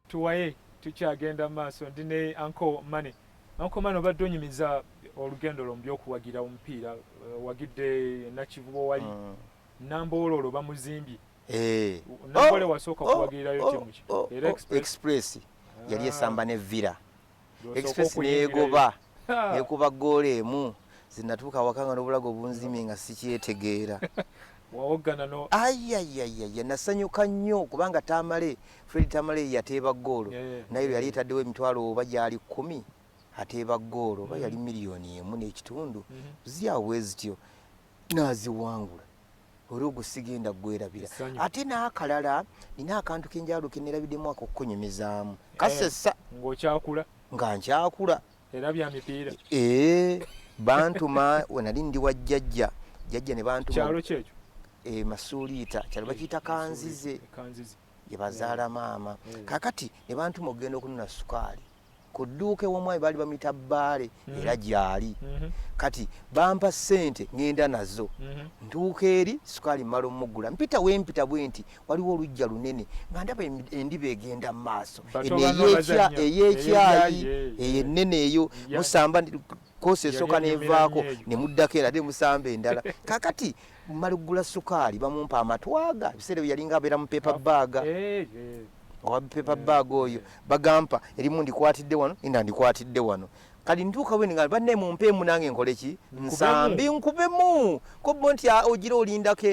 tuwaye tukyagenda maaso ndi ne Uncle Mane. Uncle Mane obadde onyumiza olugendo lwo mu by'okuwagira omupiira wagidde Nakivubo wali Namboololo bamuzimbye. Nambole wasooka kuwagirirayo ttiimu ki? Era Express yali esamba ne Villa. Express neegoba neekuba ggoolo emu zinatuuka wakanga n'obulago bunzimye nga sikyetegeera. Wawogana no ayayayaya nasanyuka nnyo kubanga Fred Tamale yateeba ggoolo naye yali etaddewo emitwalo oba gyali 10 ateeba ggoolo oba yali miliyoni emu n'ekitundu zyawe zityo naziwangula olw'ogwo sigenda gwerabira ate n'akalala nina akantu kenjalo kenerabidemu akokonyumizaamu kasesa ng'okyakula nga nkyakula era bya mipiira bantuma wenali ndi wa jjajja ne bantuma kyalo kyekyo Masuliita kyalo bakiyita Kanzize gye bazaala maama kakati ne bantuma okugenda okunona sukaali ku dduuka ew'omwami baali bamuyita Bbaale era gyali kati bampa ssente ngenda nazo ntuuka eri sukaali mmala omuggula mpita bwe nti waliwo olujja lunene nga ndaba endiba egenda mu maaso ey'ekyayi eyo ennene eyo musamba kosa esooka nevaako ne muddako era de musamba endala kakati mmala oggula sukaali bamumpa amatwaga ebiseera bye yalinga abeera mu pepa baaga owa pepa baaga oyo bagampa erimu ndikwatidde wano enda ndikwatidde wano kali ntuuka bwe nga banne mumpeemu nange nkole ki nsambi nkubemu ko bo nti ogira olindako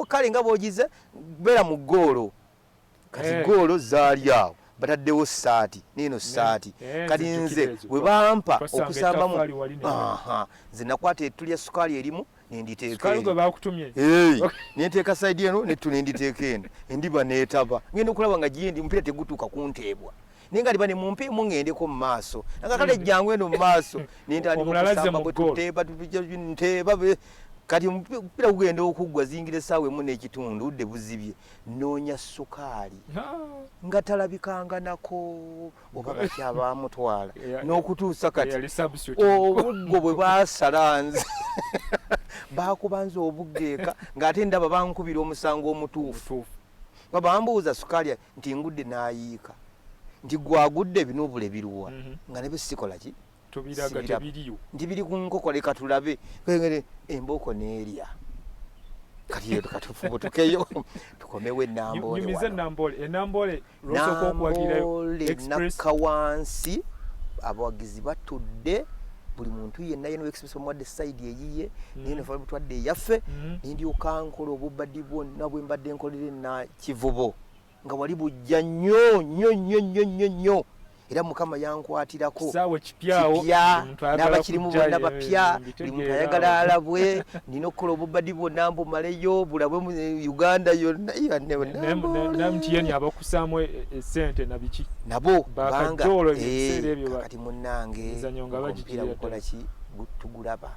kale nga bw'ogize beera mu ggoolo kati ggoolo zaali awo bataddewo ssaati neeno ssaati kati nze bwe bampa okusambamu nze nakwata ettu lya sukaali erimu nenteeka saidi eno nettu nenditeeka eno endiba neetaba ngenda okulaba nga gyendi mupiira tegutuuka kunteebwa naye nga liba ne mumpeemu ngendeko mu maaso nakakale jjangu eno mu maaso nentandika okusamba bwe tuteeba nteeba kati omupiira gugenda okuggwa zingira essaawa emu n'ekitundu budde buzibye noonya sukaali nga talabikanga nako oba bakyabamutwala n'okutuusa kati obuggo bwe baasala nze baakuba nze obuggeeka ng'ate ndaba bankubira omusango omutuufu nga bambuuza sukaali nti ngudde n'ayiika nti gwagudde binuubule biruwa nga ne besikola ki tubiraga tebiriyo nti biri ku nkoko leka tulabe embooko n'erya kati katufubo tukeyo tukomewo enambole lwosooka okuwagirayo Express nakawansi abawagizi batudde buli muntu yenna yeno Express omuwadde sayidi eyiye nene fa butwadde yaffe nindyoka nkola obubaddi bwonna bwe mbadde nkolere na Kivubo nga wali bujja nnyo era Mukama yankwatirako sawa kipyawo n'abakirimu bonna bapya buli muntu ayagala alabwe nina okukola obubaddi bwonna mbumaleyo bulabwe mu Uganda yonna namtiyeni abakusaamu essente na biki nabo banga kati munnange omupiira gukola ki tugulaba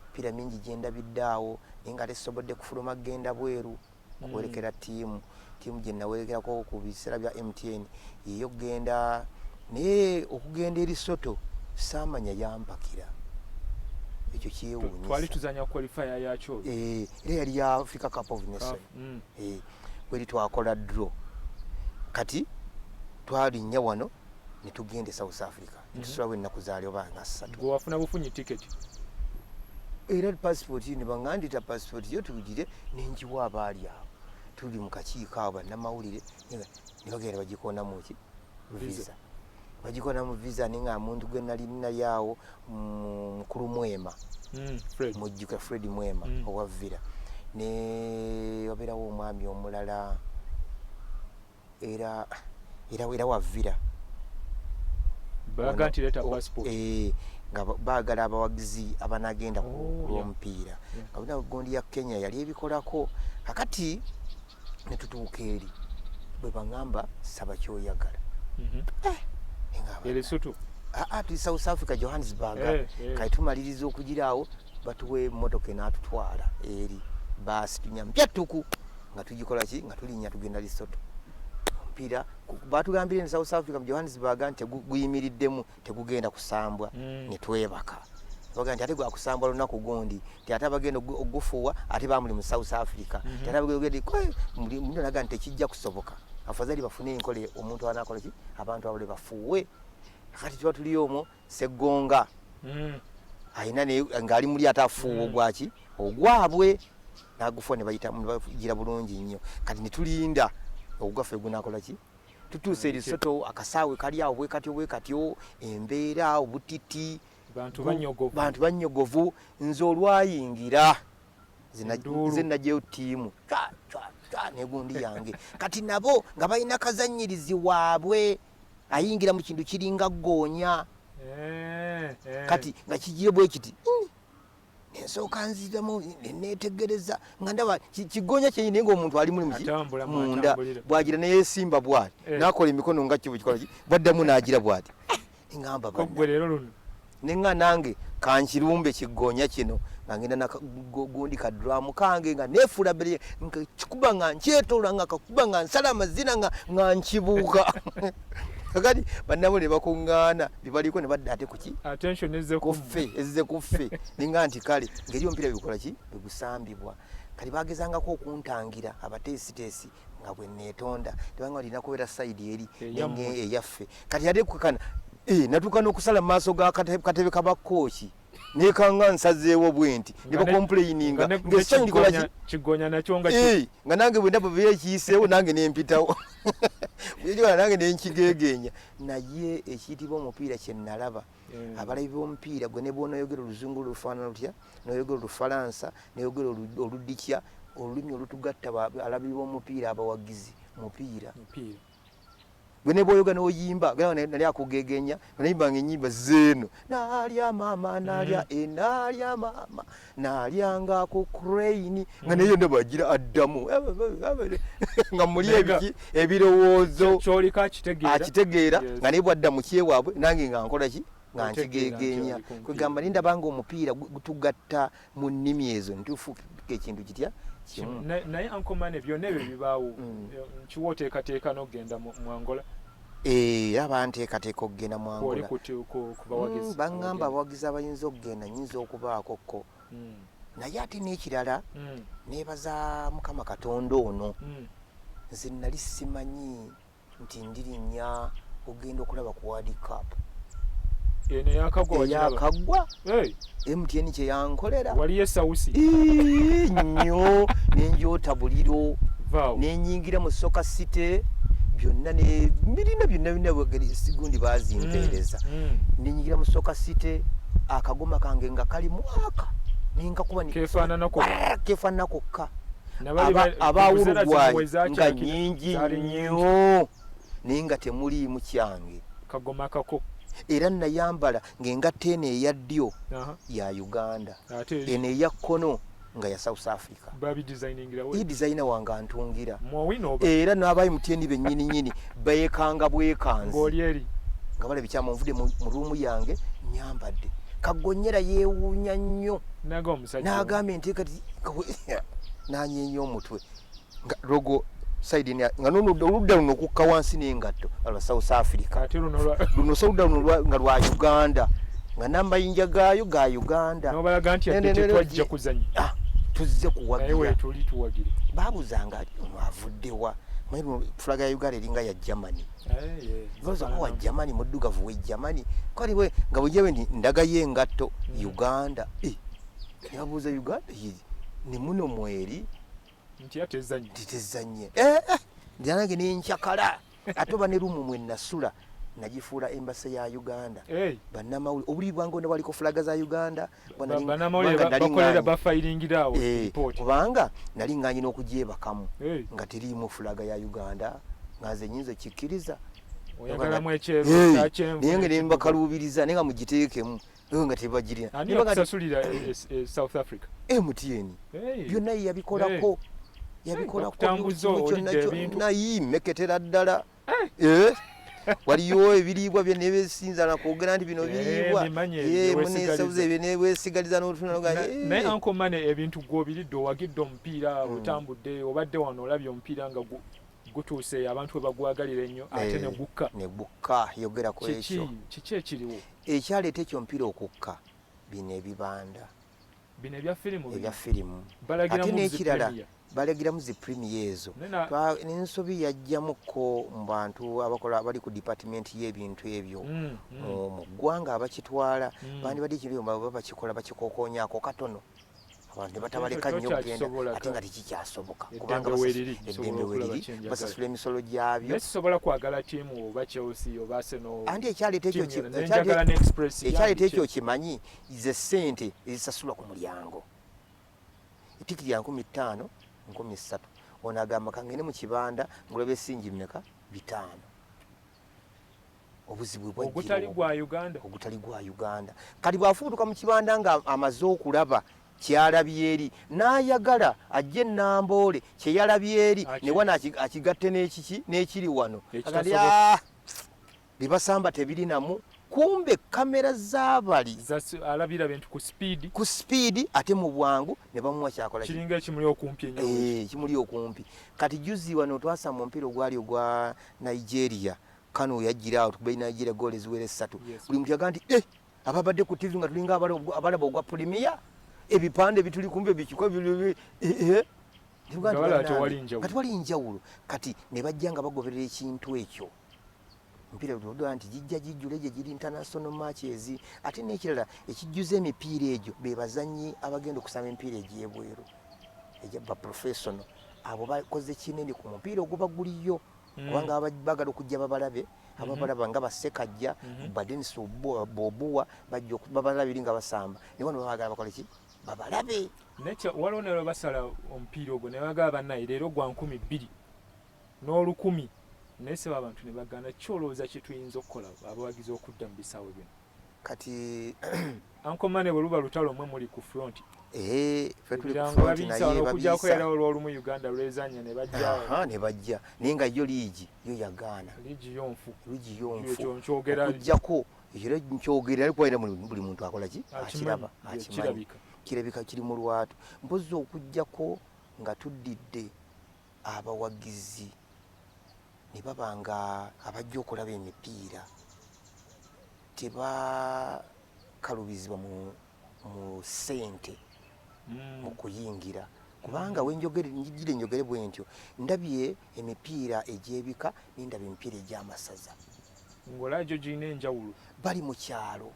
mpira mingi gyendabiddeawo naye nga tesobodde kufuluma genda bweru kuwerekera ttiimu gye nawerekerako ku biseera bya MTN yeyo genda naye okugenda eri Soto saamanya yampakira ekyo kyewuunyisa twali tuzanya qualifier yakyo era yali ya Africa Cup of Nations bweri twakola draw kati twalinnya wano ne tugenda South Africa tusulawo ennaku zaali oba nga 3 gwe wafuna bufunyi ticket era passport ne bangandita passport yo tugire nenjiwa abaali awo tuli mu kakiiko abo bannamawulire ne bagenda bagikoona mu ki visa bagikoona mu visa ninga muntu gwe nali nalyawo mukulu Mwema mujjuka Fred Mwema owa Villa ne wabeerawo omwami omulala era wa Villa bagati leta passport nga baagala abawagizi abanagenda ku lw'omupiira nga buna gondi ya Kenya yali ebikolako kakati ne tutuuka eri bwe baŋŋamba saba kyoyagala Lesotho tuli South Africa Johannesburg kati tumaliriza okugiraawo batuwe emmotoka enaatutwala eri baasi tunyampya tuku nga tugikola ki nga tulinnya tugenda Lesotho omupiira batugambire ne South Africa mu Johannesburg nti guyimiriddemu tegugenda kusambwa ne twebaka baga nti ate gwakusambwa lunaku gundi ti ate abagenda ogufuwa ate bamuli mu South Africa ate abagenda muli naga nti tekijja kusoboka afadhali bafune enkole omuntu anakola ki abantu abale bafuwe kati tuba tuli omwo Ssegonga ayina ng'ali muli atafuuwa ogwaki ogwabwe nagufa ne bayita bagira bulungi nnyo kati netulinda ogwaffe gunakola ki tutuuse erisoto akasaawe kali awo bwe katyo embeera obutiti bantu banyogovu nze olwayingira nze najjeyo ttiimu negundi yange kati nabo nga balina kazanyirizi waabwe ayingira mu kintu kiringa ggoonya kati nga kigiye bwe kiti ensooka nziramu neetegereza nga ndaba kigoonya kyenyini naye ng'omuntu ali muli munda bwagira neyesimba bwati nakola emikono nga kibu kikola bwaddamu n'agira bwati eŋŋamba neŋŋa nange kankirumbe kigoonya kino nga ngenda nagundi kaduramu kange nga neefuula bere nga kikuba nga nkyetoola nga kakuba nga nsala amazina nga nkibuuka kati bannabo ne bakuŋŋaana bibaliko ne badda ate kuki ezze kuffe ninga nti kale ngeri omupiira bikola ki bigusambibwa kati bagezangako okuntangira abateesiteesi nga bwe neetonda tebanga balina kubeera sayidi eri eyaffe kati ate kukana natuuka n'okusala mu maaso ga katebe kabakooki nekanga nsazeewo bwenti ne bakomplayininga ng'ekisonyi likola ki nga nange bwe ndaba beera ekiyiseewo nange nempitawo nange nenkigegenya naye ekiyitibwa omupiira kye nalaba abalabi b'omupiira gwe ne bw'onoyogera oluzungu lufaanana lutya noyogera olufalansa noyogera oludikya olulimi olutugatta alabi b'omupiira abawagizi mupiira gwe ne bw'oyoga n'oyimba nali akugegenya nayimbanga ennyimba zeeno naalya mama naalya naalya mama nalyanga ku crane nga naye yonna bagira addamu nga muli ebiki ebirowoozo akitegeera nga naye bwadda mu kyewaabwe nange nga nkola ki nga nkigegenya kwegamba nindabanga omupiira gutugatta mu nnimi ezo nituufuuka ekintu kitya naye ankomane byonna ebyo bibaawo nkiwa oteekateeka n'okgenda mu Angola era banteekateeka okugenda mu Angola baŋŋamba abawagizi abayinza okugenda nyinza okubaakokko naye ate n'ekirala neebaza Mukama Katonda ono nze nali simanyi nti ndirinnya ogenda okulaba ku World Cup eyakaggwa MTN kye yankolera waliyo esawusi nnyo nenjota buliro nenyingira mu Soccer City byonna mirina byonna sigundi bazimpeereza nenyingira mu Soccer City akagoma kange nga kali mwaka ninkakuba kefaanana kokka abaawulugwayi nga nyingi nnyo naye nga temuliimu kyange kagoma kako era nayambala ng'engatta eno eya ddyo ya Uganda eno eya kkono nga ya South Africa designer wange antungira era n'abayi mutyendi bennyini beekanga bwekanzi nga balaba ekyama nvudde mu ruumu yange nyambadde kagonyera yeewuunya nnyo n'agamba enteekati nanyeenya omutwe nga logo side nga oludda luno okukka wansi n'engatto alwa South Africa luno oludda luno nga lwa Uganda nga n'amayinja gaayo ga Uganda twajja kuzanya tuzze kuwagira baabuzanga ono avuddewa fulaga ya Uganda eringa ya Germany wa Germany muddugavu we Germany kaliwe nga bwejewe ndagayo engatto Uganda yabuuza Uganda ne muno mweri titezanye nange nenkyakala ate oba ne lumu mwe nasula nagifuula embasa ya Uganda bannamawulire obuli bwange onda waliko fulaga za Uganda kubanga nali nganyina okugyebakamu nga teriimu fulaga ya Uganda nga nze nyinza kikkiriza naye nga nembakaluubiriza naye nga mugiteekemu nga tebagirina MTN byonna yabikolako nayimeketera ddala waliyo ebiriibwa byenebesinza nakwogera nti bino biriibwa munesabuza ebyenebesigaliza naye ankomane ebintu gwobiridde owagidde omupiira butambudde obadde wano olabye omupiira nga gutuuse abantu we bagwagalira ennyo ate negukka yogerako ekyo kiki ekiriwo ekyaleeta ekyo omupiira okukka bino ebibanda bino ebya firimu ate n'ekirala balegeramu zi premier ezo n'ensobi yajjamuko mu bantu abakola abali ku department y'ebintu ebyo mu ggwanga abakitwala bandi badde kiri bakikola bakikokonyaako katono abantu batabaleka nnyo kugenda ate nga tekikyasoboka kubanga eddembe weriri basasula emisolo gyabyo nekisobola kwagala tiimu oba Chelsea oba Arsenal andi ekyaleeta ekyo kimanyi ze ssente ezisasulwa ku mulyango etikiti ya 15 13 ono agamba kangende mu kibanda ngulaba esingi mmeka 5 obuzibu ogutali gwa Uganda kati bwafuutuka mu kibanda nga amaze okulaba kyalabye eri n'ayagala ajje Namboole kyeyalabye eri ne wana akigatte n'ekiri wano bibasamba tebirinamu kumbe kamera z'abali alabira bintu ku speed ate mu bwangu ne bamuwa kyakola kiringa ekimuli okumpi enyo kimuli okumpi kati juzi wano twasa mu mpira ogwali ogwa Nigeria Kano yajjira out kuba Nigeria goal eziwere 3 buli muntu yaga nti ababadde ku TV nga tulinga abalaba ogwa Premier ebipande bituli kumbe bikikwa tewali njawulo kati ne bajja nga bagoberera ekintu ekyo mpira tudoda nti jijjule gye giri international matches ate n'ekirala ekijjuza emipiira egyo bebazanyi abagenda okusaba emipiira egyebweru ejaba professional abo bakoze kinene ku mupiira oguba guliyo kubanga bagala okujja babalabe ababalaba nga Basekajja Badenisi Bobuwa bajja babalabiri nga basamba ne bano bagala bakole ki babalabe waliwo ne basala omupiira ogwo ne bagala bannayi leero gwa 200 n'olukumi naye seba abantu ne bagana kyolooza kituyinza okukola abawagizi okudda mu bisawo bino kati ankomane bwe luba lutalo mwe muli ku front fe tuli ku front naye okujjako era olwolumu Uganda lwezanya ne bajja naye nga yo liigi yo yagaana liigi yonfu okujjako ekiro nkyogera ariko era buli muntu akola ki akiraba kirabika kiri mu lwatu mpozi okujjako nga tuddidde abawagizi ne babanga abajja okulaba emipiira tebakalubizibwa mu ssente mu kuyingira kubanga njogere bwe ntyo ndabye emipiira egyebika n'endabye emipiira egy'amasaza ng'olagyo giyina enjawulo bali mu kyalo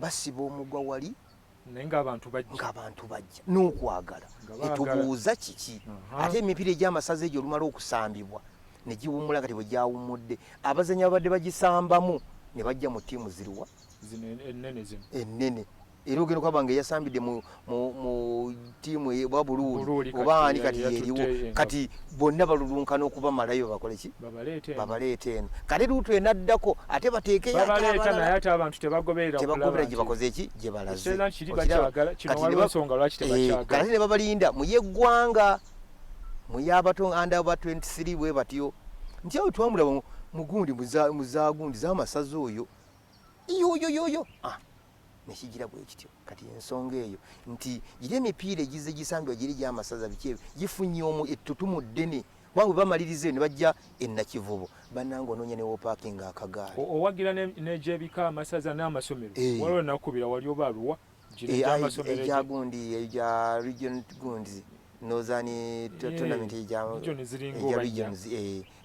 basiba omugwa wali naye ng'abantu bajja n'okwagala etubuuza kiki ate emipiira egy'amasaza egyo olumala okusambibwa ne giwummula kati bwe gyawummudde abazanyi babadde bagisambamu ne bajja mu ttiimu ziruwa ennene era ogenda okwaba nga eyasambidde mu ttiimu ewa Buluuli oba ani kati yeriwo kati bonna balulunkana okubamalayo bakole ki babaleeta eno kati luutu enaddako ate bateekeyo naye ate abantu tebagobera gye bakoze eki gye balaze kati ne babalinda muyeggwanga muyabato under 23 bwe batyo nti awo twamulaba mugundi muzagundi z'amasaza oyo yoyoyoyo nekigira bwe kityo kati ensonga eyo nti giri emipiira egize gisambibwa giri gy'amasaza biki gifunye ettutumu ddene wange bamalirize ne bajja ennakivubo bannange onoonya ne woopakinga akagaali owagira n'egyebika amasaza n'amasomero waliwo nakubira wali oba aluwa egyagundi egya region gundi Northern tournament eja regions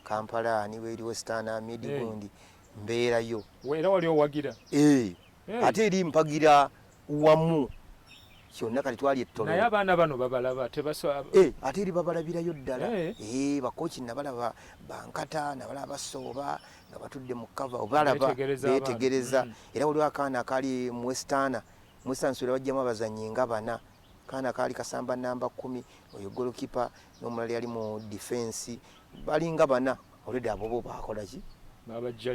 Kampala ni weri Western Mid gundi mbeerayo era wali owagira ate eri mpagira wamu kyonna kati twali ettono naye abaana bano babalaba ate eri babalabirayo ddala bakochi nabalaba bankata nabalaba basooba nga batudde mu kava obalaba beetegereza era waliwo akaana akali mu Western nsula bajjamu abazanyi nga bana kana kali kasamba namba 10 oyo goalkeeper n'omulala yali mu defense balinga bana already abo bakola ki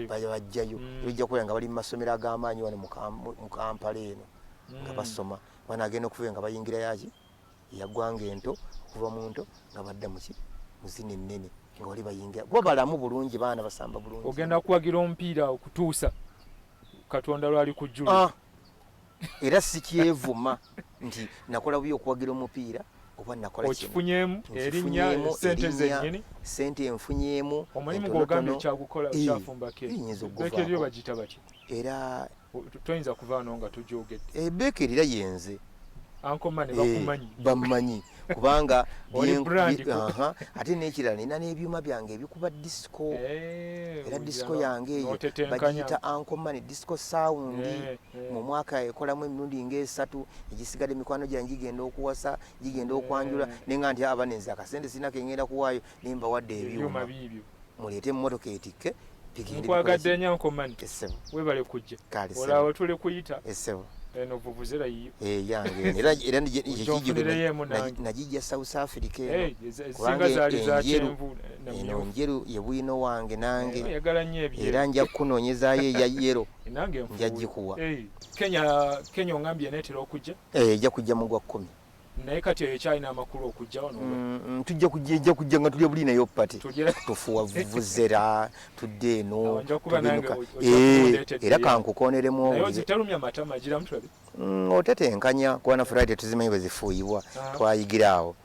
bajjayo bijja kuya nga bali mu masomero ag'amaanyi wano mu Kampala eno nga basoma bana agenda okufuya nga bayingira yaki yagwanga ento okuva mu nto nga badda muki muzine nnene nga wali bayingira bo balamu bulungi baana basamba bulungi ogenda kuwagira omupiira okutuusa Katonda lwali ku jjulu era sikyevuma nti nakola buyo okuwagira omupiira oba nakola okifunyemu erinnya sente zennyini sente enfunyemu omulimu gw'ogambye kyagukola kyafumbako beekeryo bagita bati era toyinza kuvaano nga tujogedde beekerera yenze ankomane bamanyi kubanga aha ate n'ekirala nina n'ebyuma byange ebikuba disco era disco yange eyo bagiyita Uncle Money disco sound mu mwaka ekolamu emirundi ng'esatu egisigadde mikwano gyange gigenda okuwasa gigenda okwanjula nenga nti abanenzi akasente sina kengenda kuwaayo nimba wadde ebyuma muleete mmotoka etike nkwagadde nnyo Uncle Money webale kujja olaawo tuli kuyita essebo eno vuvuzera yiyo yange era najijja South Africa ezinga zaali za kyenvu eno njeru ye bwino wange nange yagala nnyo ebyo era nja kunoonyezaayo eya yero nange nja gikuwa Kenya ongambye neetera okujja ejja kujja mu gwa 10 naye kati eyo kyalina amakulu okujja wano tujja kujja nga tulya buli nayo pati tufuwa vuvuzera tudde eno era kankukoneremu otetenkanya kubana Friday tuzimanyi bwe zifuuyibwa twayigira awo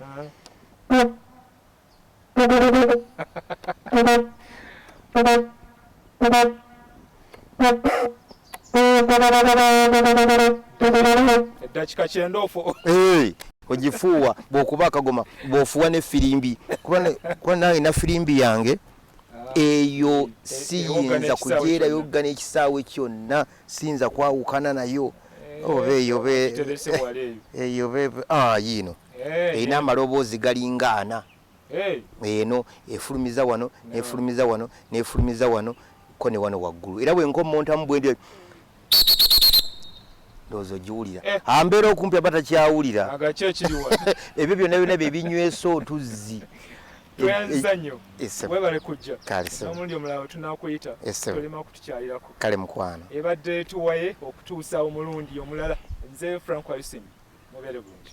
eddakika kyendoofu ogifuuwa bw'okuba akagoma bw'ofuwa n'effirimbi kuba nange na ffirimbi yange eyo siyinza kugyerayo gana ekisaawe kyonna siyinza kwawukana nayo oba eyo yiino erina amaloboozi galinga 4 eno efulumiza wano nefulumiza wano nefulumiza wano ko ne wano waggulu era bwe nkommontamu bwe ndozo giwulira ambeera okumpi abatakyawulira ebyo byonna bye binyweso otuzzi tweyanzanyo webale kujja omulundi omulala tunakuyita tolema kutukyalirako kale mukwano ebadde tuwaye okutuusa omulundi omulala nze Frank Alisim mubeere bulungi